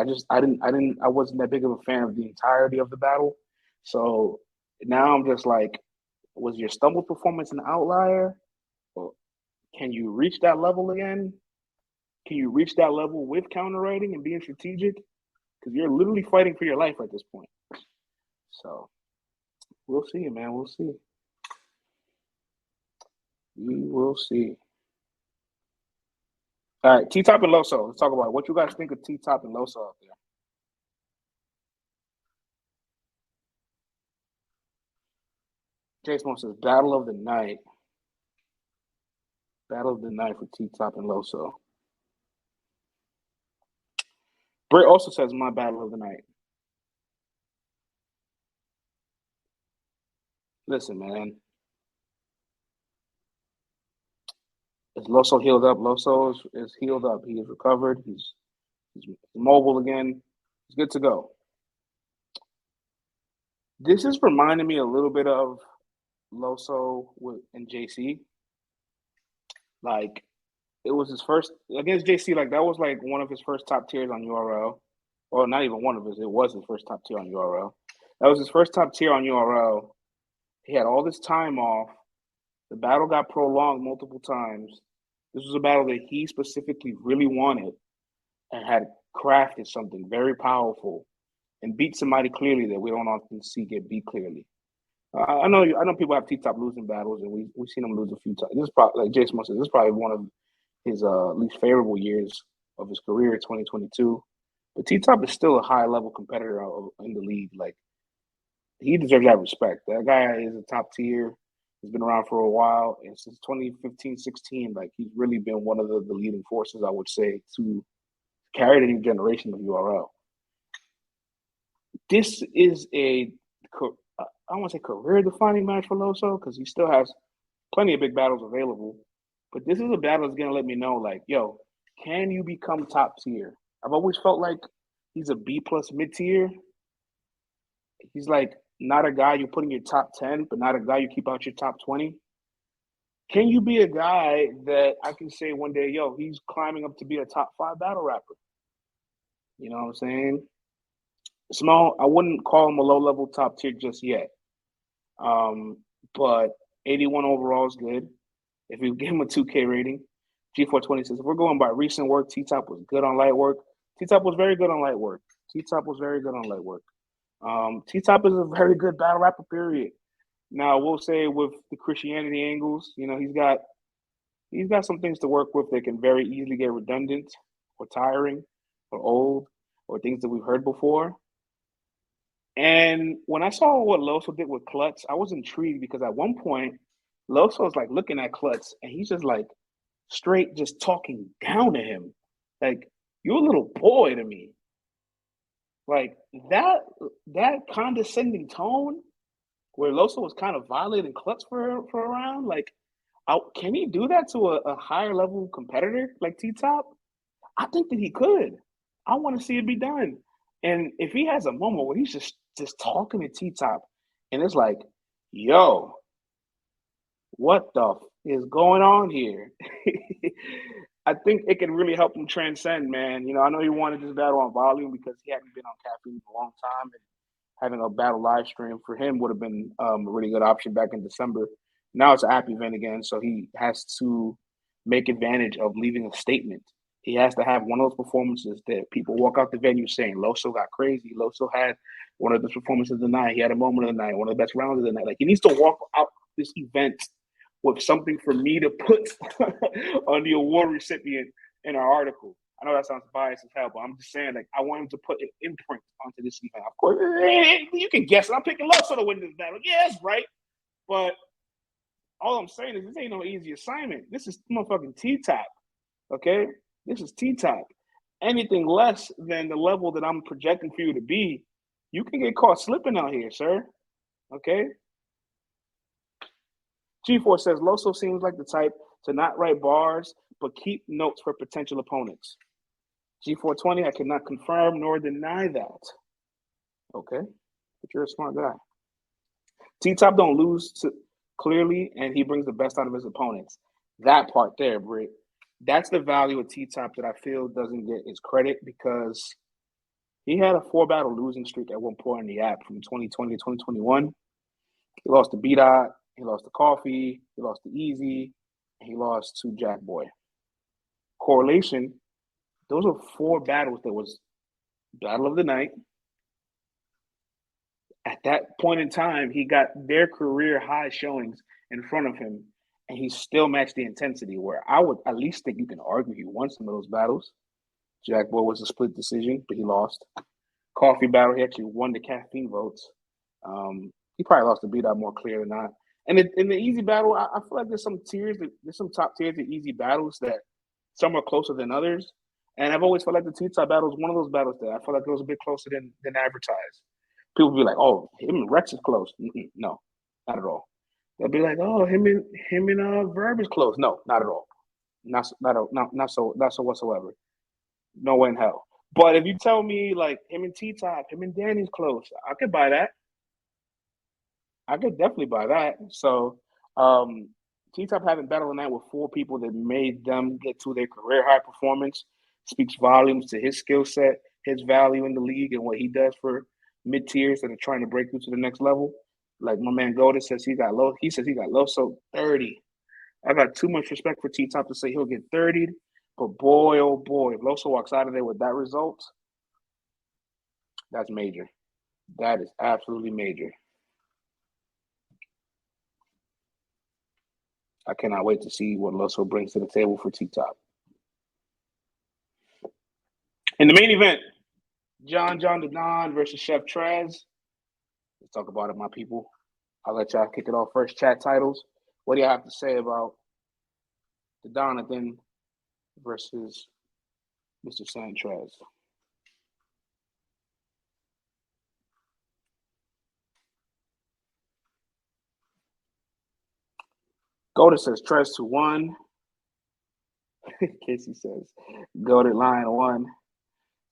I wasn't that big of a fan of the entirety of the battle. So now I'm just like, was your Stumble performance an outlier? Or can you reach that level again? Can you reach that level with counter writing and being strategic? Because you're literally fighting for your life at this point. So we'll see, man. We'll see. We will see. All right, T-Top and Loso. Let's talk about it. What you guys think of T-Top and Loso out there? Jason says Battle of the Night. Battle of the Night for T-Top and Loso. Britt also says my Battle of the Night. Listen, man. Is Loso healed up? Loso is healed up. He is recovered. He's mobile again. He's good to go. This is reminding me a little bit of Loso and JC. Like, it was his first against JC. Like, that was like one of his first top tiers on URL. Well, not even one of his. It was his first top tier on URL. That was his first top tier on URL. He had all this time off. The battle got prolonged multiple times. This was a battle that he specifically really wanted and had crafted something very powerful and beat somebody clearly that we don't often see get beat clearly. I know people have T-Top losing battles, and we've seen him lose a few times. This is probably, like Jason said, this is probably one of his least favorable years of his career, 2022. But T-Top is still a high-level competitor in the league. Like, he deserves that respect. That guy is a top tier. He's been around for a while, and since 2015-16, like he's really been one of the leading forces, I would say, to carried a new generation of URL. This is I don't want to say career-defining match for Loso because he still has plenty of big battles available. But this is a battle that's going to let me know, like, yo, can you become top tier? I've always felt like he's a B+ mid-tier. He's like not a guy you put in your top 10, but not a guy you keep out your top 20. Can you be a guy that I can say one day, yo, he's climbing up to be a top 5 battle rapper? You know what I'm saying? Small, I wouldn't call him a low-level top tier just yet. But 81 overall is good. If we give him a 2K rating, G420 says, if we're going by recent work, T-Top was good on light work. T-Top was very good on light work. T-Top was very good on light work. T-Top is a very good battle rapper, period. Now, we'll say with the Christianity angles, you know, he's got some things to work with that can very easily get redundant or tiring or old or things that we've heard before. And when I saw what Loso did with Klutz, I was intrigued because at one point, Loso was like looking at Klutz and he's just like straight just talking down to him. Like, you're a little boy to me. Like that condescending tone where Loso was kind of violating Klutz for a round, like, can he do that to a higher level competitor like T-Top? I think that he could. I want to see it be done. And if he has a moment where he's just talking to T-Top and it's like, yo, what the is going on here? I think it can really help him transcend, man. You know, I know he wanted this battle on volume because he hadn't been on caffeine in a long time. And having a battle live stream for him would have been a really good option back in December. Now it's an app event again, so he has to make advantage of leaving a statement. He has to have one of those performances that people walk out the venue saying, Loso got crazy. Loso had one of the best performances of the night. He had a moment of the night, one of the best rounds of the night. Like, he needs to walk out this event with something for me to put on the award recipient in our article. I know that sounds biased as hell, but I'm just saying, like, I want him to put an imprint onto this event. Of course, you can guess it. I'm picking Loso to win this battle. Yeah, that's right. But all I'm saying is this ain't no easy assignment. This is motherfucking T-Top, okay? This is T-Top. Anything less than the level that I'm projecting for you to be, you can get caught slipping out here, sir, okay? G4 says, Loso seems like the type to not write bars, but keep notes for potential opponents. G420, I cannot confirm nor deny that. Okay, but you're a smart guy. T-Top don't lose clearly, and he brings the best out of his opponents. That part there, Britt, that's the value of T-Top that I feel doesn't get his credit because he had a 4-battle losing streak at one point in the app from 2020 to 2021. He lost to B-Dot, he lost to Coffee, he lost to Easy, and he lost to Jack Boy. Correlation, those are 4 battles that was battle of the night. At that point in time, he got their career high showings in front of him, and he still matched the intensity where I would at least think you can argue he won some of those battles. Jack Boy was a split decision, but he lost. Coffee battle, he actually won the caffeine votes. He probably lost to B-Dot more clear than not. And in the easy battle, I feel like there's some top tiers of easy battles that some are closer than others. And I've always felt like the T-Top battle is one of those battles that I feel like it was a bit closer than advertised. People be like, "Oh, him and Rex is close." No, not at all. They'll be like, "Oh, him and Verb is close." No, not at all. Not so whatsoever. No way in hell. But if you tell me like him and T-Top, him and Danny's close, I could buy that. I could definitely buy that. So T-Top having battle tonight with 4 people that made them get to their career high performance speaks volumes to his skill set, his value in the league, and what he does for mid-tiers that are trying to break through to the next level. Like my man Gotti says he got low. He says he got Loso 30. I got too much respect for T-Top to say he'll get 30. But boy, oh boy, if Loso walks out of there with that result, that's major. That is absolutely major. I cannot wait to see what Loso brings to the table for T-Top. In the main event, John the Don versus Chef Trez. Let's talk about it, my people. I'll let y'all kick it off first. Chat titles. What do you have to say about the Donathan versus Mr. Trez. Gotti says Trez to 1. Casey says Goated Lion 1.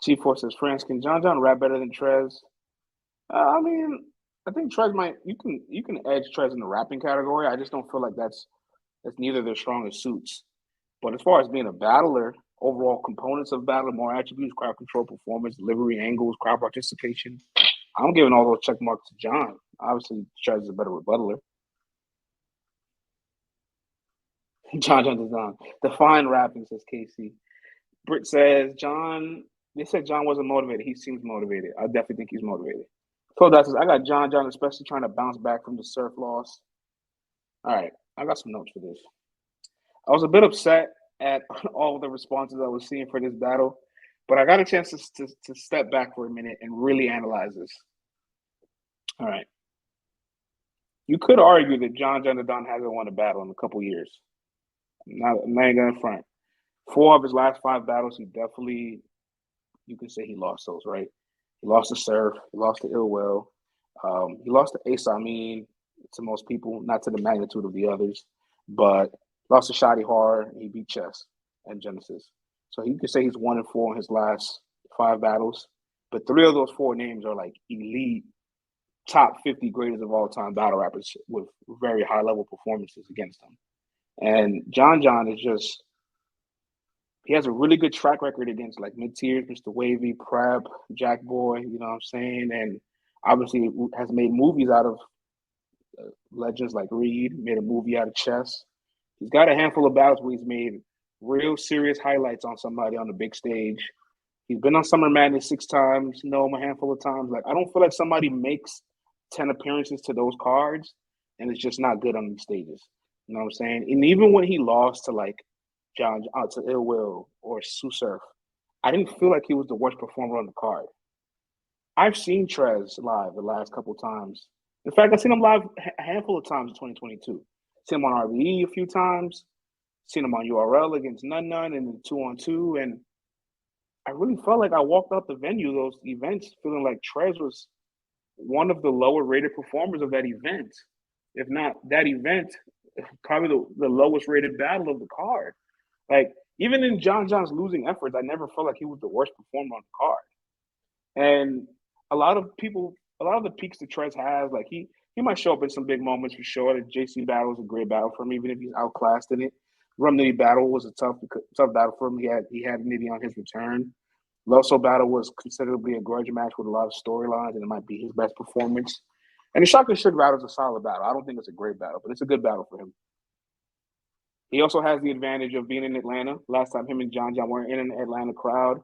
Chief Force says France, can John rap better than Trez? I mean, I think Trez might. You can edge Trez in the rapping category. I just don't feel like that's neither their strongest suits. But as far as being a battler, overall components of battle, more attributes, crowd control, performance, delivery, angles, crowd participation, I'm giving all those check marks to John. Obviously, Trez is a better rebuttaler. John does not. Define rapping, says Casey. Britt says John. They said John wasn't motivated. He seems motivated. I definitely think he's motivated. So that's I got John, especially trying to bounce back from the surf loss. All right, I got some notes for this. I was a bit upset at all the responses I was seeing for this battle, but I got a chance to step back for a minute and really analyze this. All right. You could argue that John the Don hasn't won a battle in a couple years. I'm not going to front. 4 of his last 5 battles, he definitely, you could say he lost those, right? He lost to Surf. He lost to Ill Will. He lost to Ace Amin, to most people, not to the magnitude of the others, but lost to Shotty Hard. He beat Chess and Genesis. So you could say he's 1-4 in his last 5 battles. But 3 of those 4 names are like elite, top 50 greatest of all time battle rappers with very high level performances against them. And John is just, he has a really good track record against like mid-tiers, Mr. Wavy, Prep, Jack Boy, you know what I'm saying? And obviously has made movies out of legends like Reed, made a movie out of Chess. He's got a handful of battles where he's made real serious highlights on somebody on the big stage. He's been on Summer Madness 6 times, a handful of times. Like, I don't feel like somebody makes 10 appearances to those cards and it's just not good on these stages. You know what I'm saying? And even when he lost to like John to Ill Will or Sue Surf, I didn't feel like he was the worst performer on the card. I've seen Trez live the last couple times. In fact, I've seen him live a handful of times in 2022. Seen him on RBE a few times. Seen him on URL against None and 2-on-2. And I really felt like I walked out the venue, those events, feeling like Trez was one of the lower rated performers of that event. If not that event, probably the lowest rated battle of the card. Like, even in John's losing efforts, I never felt like he was the worst performer on the card. And a lot of the peaks that Trez has, like he might show up in some big moments for sure. The JC battle was a great battle for him, even if he's outclassed in it. Rum Nitty battle was a tough battle for him. He had Nitty on his return. Loso battle was considerably a grudge match with a lot of storylines, and it might be his best performance. And the Shotgun Suge battle is a solid battle. I don't think it's a great battle, but it's a good battle for him. He also has the advantage of being in Atlanta. Last time him and John were in an Atlanta crowd,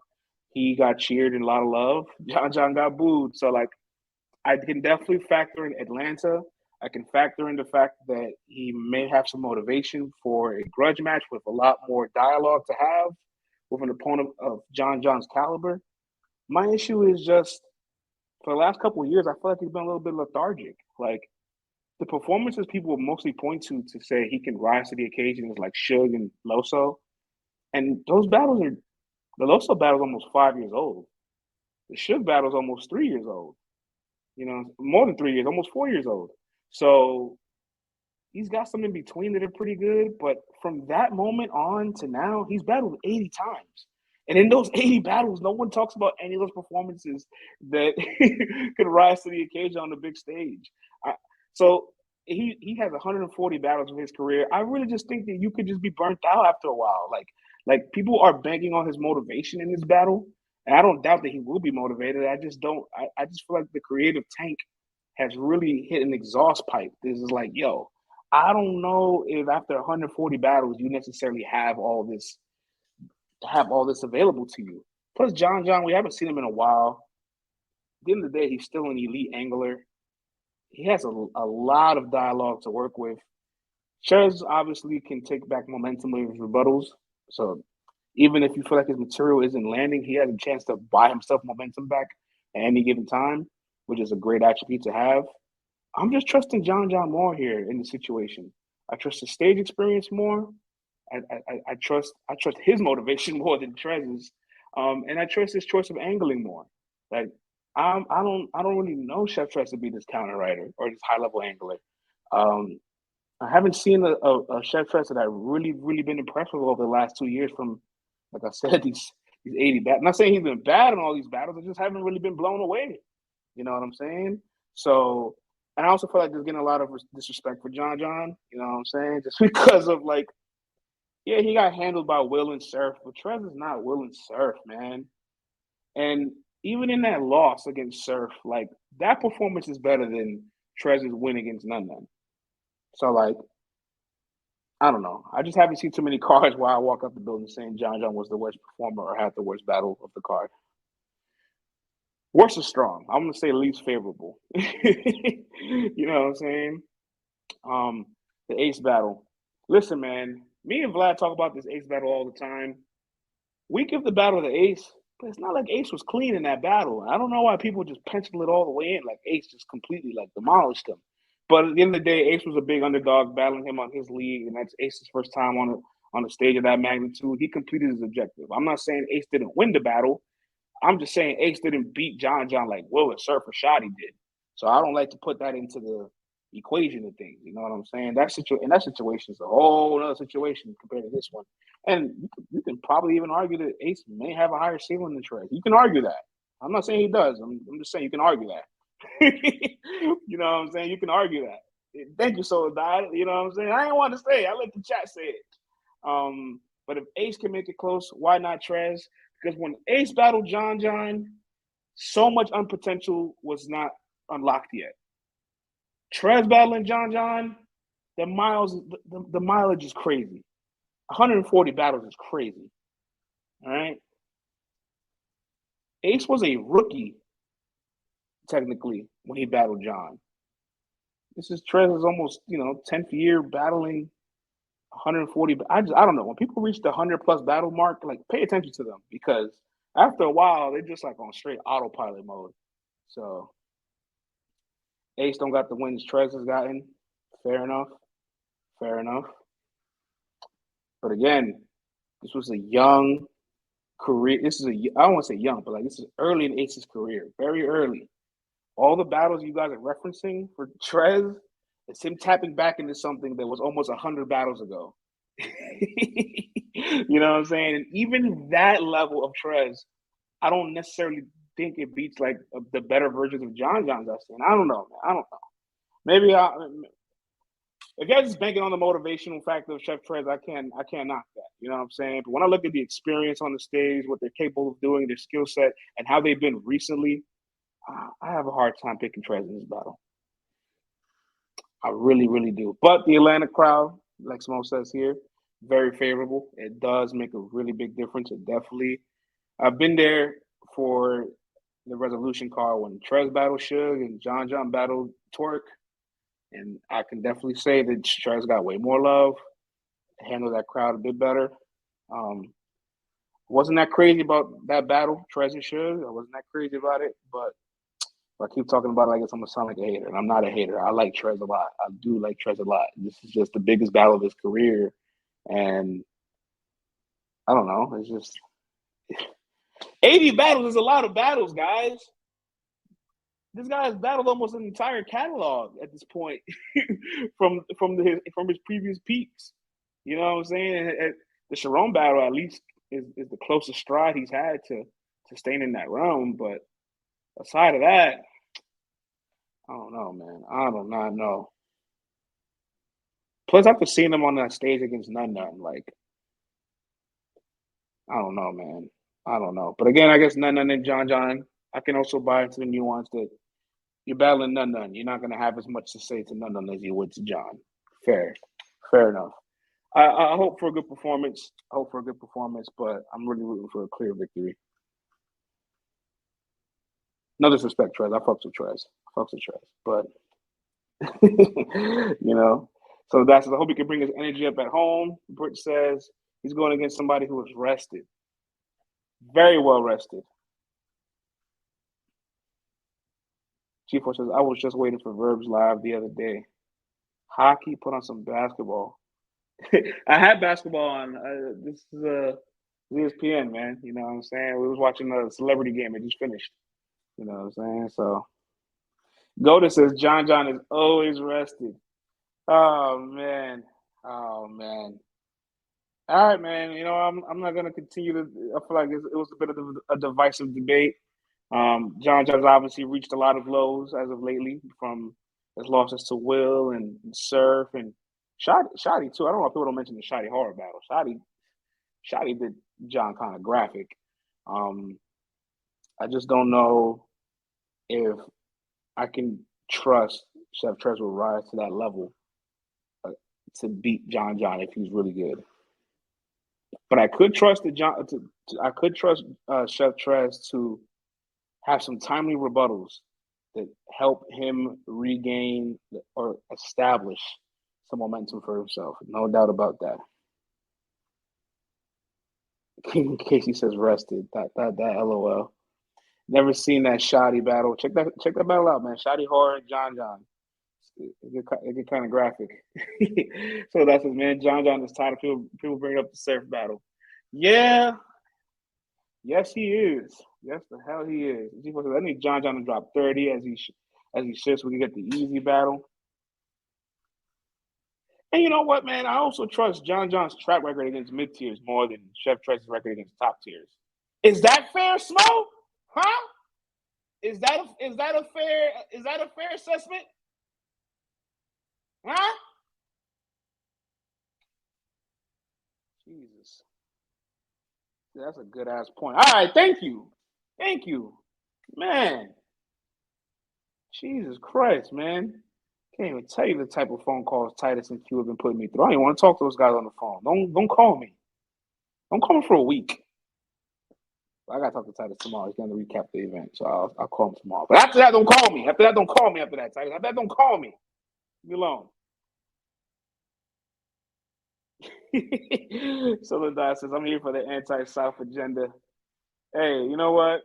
he got cheered and a lot of love. John got booed. So, like, I can definitely factor in Atlanta. I can factor in the fact that he may have some motivation for a grudge match with a lot more dialogue to have with an opponent of John's caliber. My issue is just, for the last couple of years, I feel like he's been a little bit lethargic. Like, the performances people will mostly point to say he can rise to the occasion is like Suge and Loso. And those battles are, the Loso battle is almost 5 years old. The Suge battle is almost 3 years old. You know, more than 3 years, almost 4 years old. So he's got some in between that are pretty good. But from that moment on to now, he's battled 80 times. And in those 80 battles, no one talks about any of those performances that could rise to the occasion on the big stage. So he has 140 battles in his career. I really just think that you could just be burnt out after a while. Like people are banking on his motivation in this battle. And I don't doubt that he will be motivated. I just feel like the creative tank has really hit an exhaust pipe. This is like, yo, I don't know if after 140 battles you necessarily have all this available to you. Plus, John, we haven't seen him in a while. At the end of the day, he's still an elite angler. He has a lot of dialogue to work with. Trez obviously can take back momentum with his rebuttals. So even if you feel like his material isn't landing, he has a chance to buy himself momentum back at any given time, which is a great attribute to have. I'm just trusting John more here in the situation. I trust his stage experience more. I trust his motivation more than Trez's. And I trust his choice of angling more. Like I don't really know Chef Trez to be this counter writer or this high level angler. Um, I haven't seen a Chef Trez that I really been impressed with over the last 2 years. From, like I said, these 80 battles. I'm not saying he's been bad in all these battles. I just haven't really been blown away. You know what I'm saying? So, and I also feel like there's getting a lot of disrespect for John John. You know what I'm saying? Just because of, like, yeah, he got handled by Will and Surf, but Trez is not Will and Surf, man. And even in that loss against Surf, like, that performance is better than Trez's win against None None. So, like, I don't know. I just haven't seen too many cards where I walk up the building saying John John was the worst performer or had the worst battle of the card. Worst is strong. I'm gonna say least favorable. You know what I'm saying? Um, the Ace battle. Listen, man. Me and Vlad talk about this Ace battle all the time. We give the battle to Ace, but it's not like Ace was clean in that battle. I don't know why people just pencil it all the way in, like Ace just completely, like, demolished him. But at the end of the day, Ace was a big underdog battling him on his league, and that's Ace's first time on a stage of that magnitude. He completed his objective. I'm not saying Ace didn't win the battle. I'm just saying Ace didn't beat John John like Will and Surf or Shoddy did. So I don't like to put that into the equation of things. You know what I'm saying? That situation is a whole other situation compared to this one. And you can probably even argue that Ace may have a higher ceiling than Trez. You can argue that. I'm not saying he does. I'm just saying you can argue that. You know what I'm saying? You can argue that. Thank you, Soul Died. You know what I'm saying? I didn't want to say it. I let the chat say it. But if Ace can make it close, why not Trez? Because when Ace battled John John, so much unpotential was not unlocked yet. Trez battling John John, the mileage is crazy. 140 battles is crazy. All right. Ace was a rookie, technically, when he battled John. This is Trez's almost, 10th year battling 140. I don't know. When people reach the 100+ battle mark, like, pay attention to them, because after a while, they're just like on straight autopilot mode. So Ace don't got the wins Trez has gotten. Fair enough. But again, this was a young career. I don't want to say young, but, like, this is early in Ace's career. Very early. All the battles you guys are referencing for Trez, it's him tapping back into something that was almost 100 battles ago. You know what I'm saying? And even that level of Trez, I don't necessarily think it beats, like, the better versions of John John's I've seen. I don't know, man. I don't know. Maybe if you're just banking on the motivational factor of Chef Trez, I can't knock that. You know what I'm saying? But when I look at the experience on the stage, what they're capable of doing, their skill set, and how they've been recently, I have a hard time picking Trez in this battle. I really do. But the Atlanta crowd, like Smo says here, very favorable. It does make a really big difference. It definitely. I've been there for the resolution card when Trez battled Suge and John John battled Torque. And I can definitely say that Trez got way more love, handled that crowd a bit better. Wasn't that crazy about that battle, Trez and Suge. I wasn't that crazy about it, but if I keep talking about it, I guess I'm gonna sound like a hater, and I'm not a hater. I like Trez a lot. I do like Trez a lot. This is just the biggest battle of his career, and I don't know. It's just 80 battles is a lot of battles, guys. This guy has battled almost an entire catalog at this point from his previous peaks. You know what I'm saying? The Sharon battle, at least, is the closest stride he's had to staying in that realm. But aside of that, I don't know, man. I do not know. Plus, after seeing him on that stage against None None, like, I don't know, man. I don't know. But again, I guess None None and John John, I can also buy into the nuance that you're battling None None. You're not going to have as much to say to None None as you would to John. Fair enough. I hope for a good performance. But I'm really rooting for a clear victory. No disrespect, Trez. I fucks with Trez. But So I hope he can bring his energy up at home. Britt says he's going against somebody who was rested, very well rested. Chief says, I was just waiting for Verbs live the other day. Hockey, put on some basketball. I had basketball on. This is ESPN, man. You know what I'm saying? We was watching a celebrity game. It just finished. You know what I'm saying? So Gotti says John is always rested. Oh man. Oh man. All right, man. You know, I'm not gonna continue to. I feel like it was a bit of a divisive debate. John's obviously reached a lot of lows as of lately, from his losses to Will and Surf and Shotty too. I don't know if people don't mention the Shotty horror battle. Shotty did John kind of graphic. Um, I just don't know if I can trust Chef Trez will rise to that level to beat John if he's really good. But I could trust I could trust Chef Trez to have some timely rebuttals that help him regain or establish some momentum for himself. No doubt about that. Casey says rested. That LOL. Never seen that Shoddy battle. Check that battle out, man. Shoddy Horror, John. It get kind of graphic. So that's his man. John is tired of people bringing up the Surf battle. Yeah. Yes, he is. Yes, the hell he is. I need John to drop 30 as he should, so we can get the easy battle. And you know what, man? I also trust John's track record against mid tiers more than Chef Trez's record against top tiers. Is that fair, Smo? Huh? Is that a fair assessment? Huh? Jesus. That's a good ass point. All right, thank you. Man. Jesus Christ, man. Can't even tell you the type of phone calls Titus and Q have been putting me through. I don't even want to talk to those guys on the phone. Don't call me. Don't call me for a week. I gotta talk to Titus tomorrow. He's gonna recap the event, so I'll call him tomorrow. But after that, don't call me. After that, don't call me. After that, Titus. After that, don't call me. Leave me alone. Slade says, I'm here for the anti-South agenda. Hey, you know what?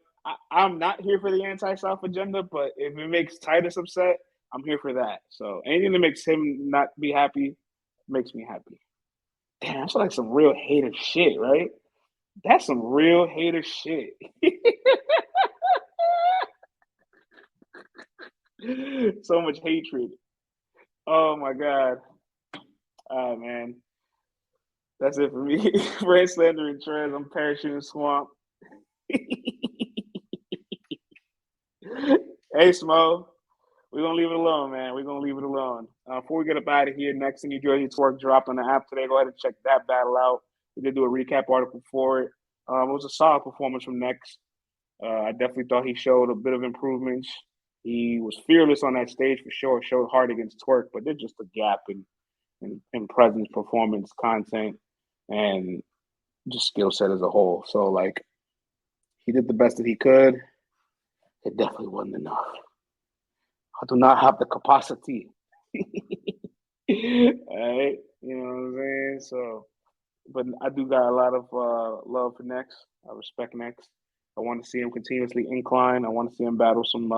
I'm not here for the anti-South agenda, but if it makes Titus upset, I'm here for that. So anything that makes him not be happy makes me happy. Damn, that's like some real hater shit, right? That's some real hater shit. So much hatred. Oh my god. Oh man. That's it for me. Red Slander and Trez. I'm parachuting swamp. Hey Smo. We're gonna leave it alone, man. We're gonna leave it alone. Before we get up out of here, next in New Jersey Twerk dropped on the app today. Go ahead and check that battle out. We did do a recap article for it. It was a solid performance from Next. I definitely thought he showed a bit of improvements. He was fearless on that stage for sure. Showed hard against Twerk, but there's just a gap in presence, performance, content, and just skill set as a whole. So like, he did the best that he could. It definitely wasn't enough. I do not have the capacity. All right, you know what I'm saying? So, but I do got a lot of love for Next. I respect Next. I want to see him continuously incline. I want to see him battle some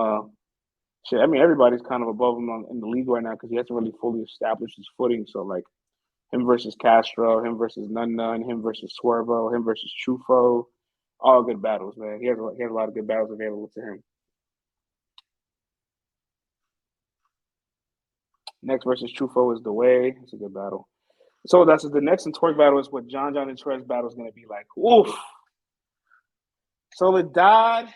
shit. I mean, everybody's kind of above him in the league right now because he hasn't really fully established his footing. So, like, him versus Castro, him versus None, him versus Swervo, him versus Trufo, all good battles, man. He has a lot of good battles available to him. Next versus Trufo is the way. It's a good battle. So that's the next and Twerk battle is what John and Trez battle is going to be like. Oof. Soledad,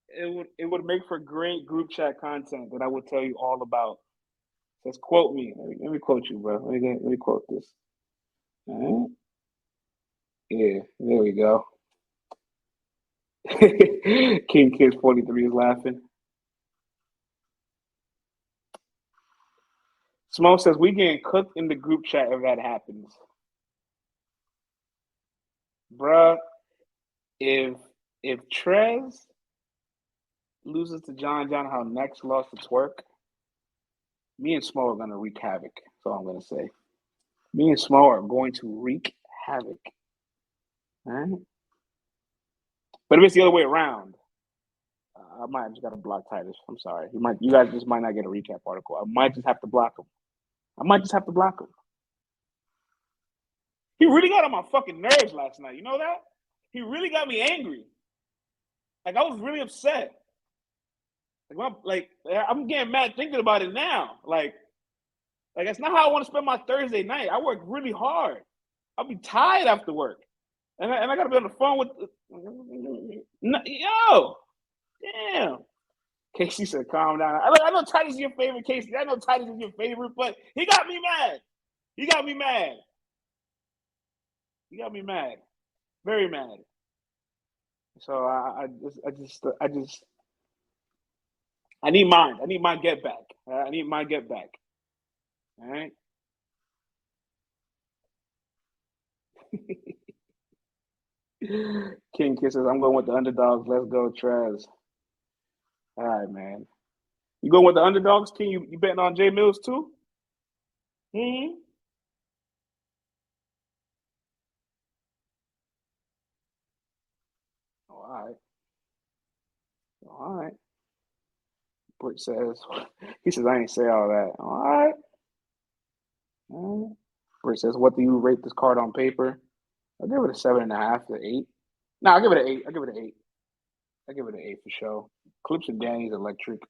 it would make for great group chat content that I would tell you all about. Just quote me. Let me quote you, bro. Let me quote this. All right. Yeah, there we go. King Kids 43 is laughing. Smoke says we getting cooked in the group chat if that happens. Bruh, if Trez loses to John how Next lost to Twerk, me and Smo are gonna wreak havoc. That's all I'm gonna say. Me and Smo are going to wreak havoc. All right? But if it's the other way around, I might just gotta block Titus. I'm sorry. You guys just might not get a recap article. I might just have to block him. He really got on my fucking nerves last night. You know that? he really got me angry. Like I was really upset. I'm getting mad thinking about it now. Like that's not how I want to spend my Thursday night. I work really hard. I'll be tired after work, and I got to be on the phone with. Yo, damn. Casey said, "Calm down." I know Titus is your favorite, Casey. I know Titus is your favorite, but he got me mad. He got me mad. He got me mad. Very mad. So I need mine. I need my get back. I need my get back. All right. King Kisses. I'm going with the underdogs. Let's go, Trez. All right, man. You going with the underdogs, King? You betting on J Millz too? Hmm. All right. All right. Britt says, he says, I ain't say all that. All right. All right. Britt says, what do you rate this card on paper? I'll give it a 7.5 to 8. No, I'll give it an 8. I'll give it an 8. I'll give it an 8 for sure. Clips and Danny's electric.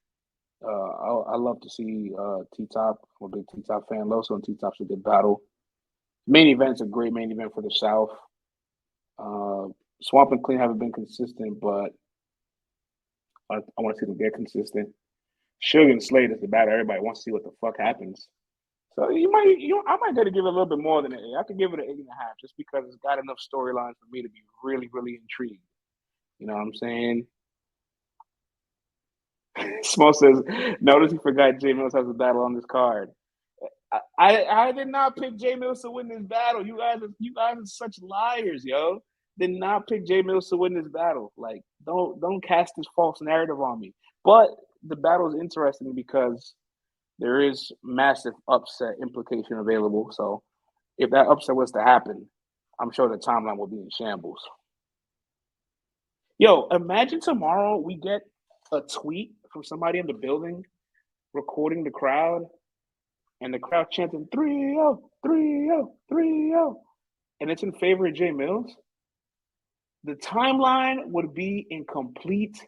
I love to see T Top. I'm a big T Top fan. Loso and T Top's a good battle. Main event's a great main event for the South. Swamp and Qleen haven't been consistent, but I want to see them get consistent. Suge and Slade is the battle. Everybody wants to see what the fuck happens. So I might get to give it a little bit more than an 8. I could give it an 8.5 just because it's got enough storylines for me to be really, really intrigued. You know what I'm saying? Small says, notice he forgot J Millz has a battle on this card. I did not pick J Millz to win this battle. You guys are such liars, yo. Did not pick J Millz to win this battle. Like, don't cast this false narrative on me. But the battle is interesting because there is massive upset implication available. So if that upset was to happen, I'm sure the timeline will be in shambles. Yo, imagine tomorrow we get a tweet from somebody in the building recording the crowd and the crowd chanting 3-0, 3-0, 3-0, and it's in favor of J Millz. The timeline would be in complete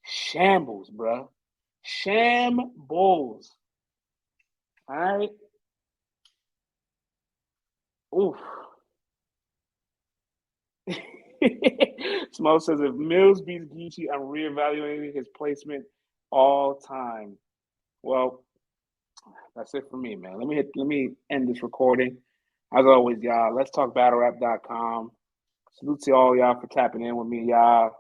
shambles, bro. Shambles. All right. Oof. Small says if Millz beats Geechi, I'm reevaluating his placement all time. Well, that's it for me, man. Let me end this recording. As always, y'all, let's talk battlerap.com. Salute to all y'all for tapping in with me. Y'all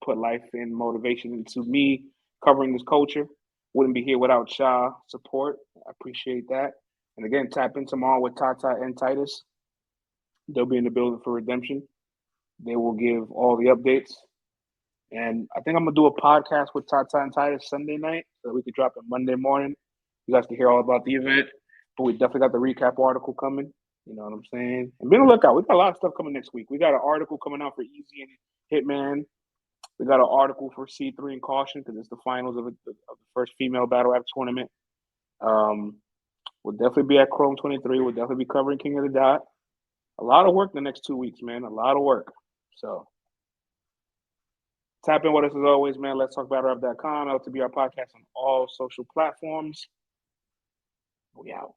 put life and motivation into me covering this culture. Wouldn't be here without y'all support. I appreciate that. And again, tap in tomorrow with Tata and Titus. They'll be in the building for redemption. They will give all the updates. And I think I'm going to do a podcast with Tata and Titus Sunday night so we can drop it Monday morning. You guys can hear all about the event. But we definitely got the recap article coming. You know what I'm saying? And be on the lookout. We got a lot of stuff coming next week. We got an article coming out for Easy and Hitman. We got an article for C3 and Caution because it's the finals of the first female battle rap tournament. We'll definitely be at Chrome 23. We'll definitely be covering King of the Dot. A lot of work the next 2 weeks, man. A lot of work. So tap in with us as always, man. Let's talk battlerap.com. LTBR podcast on all social platforms. We out.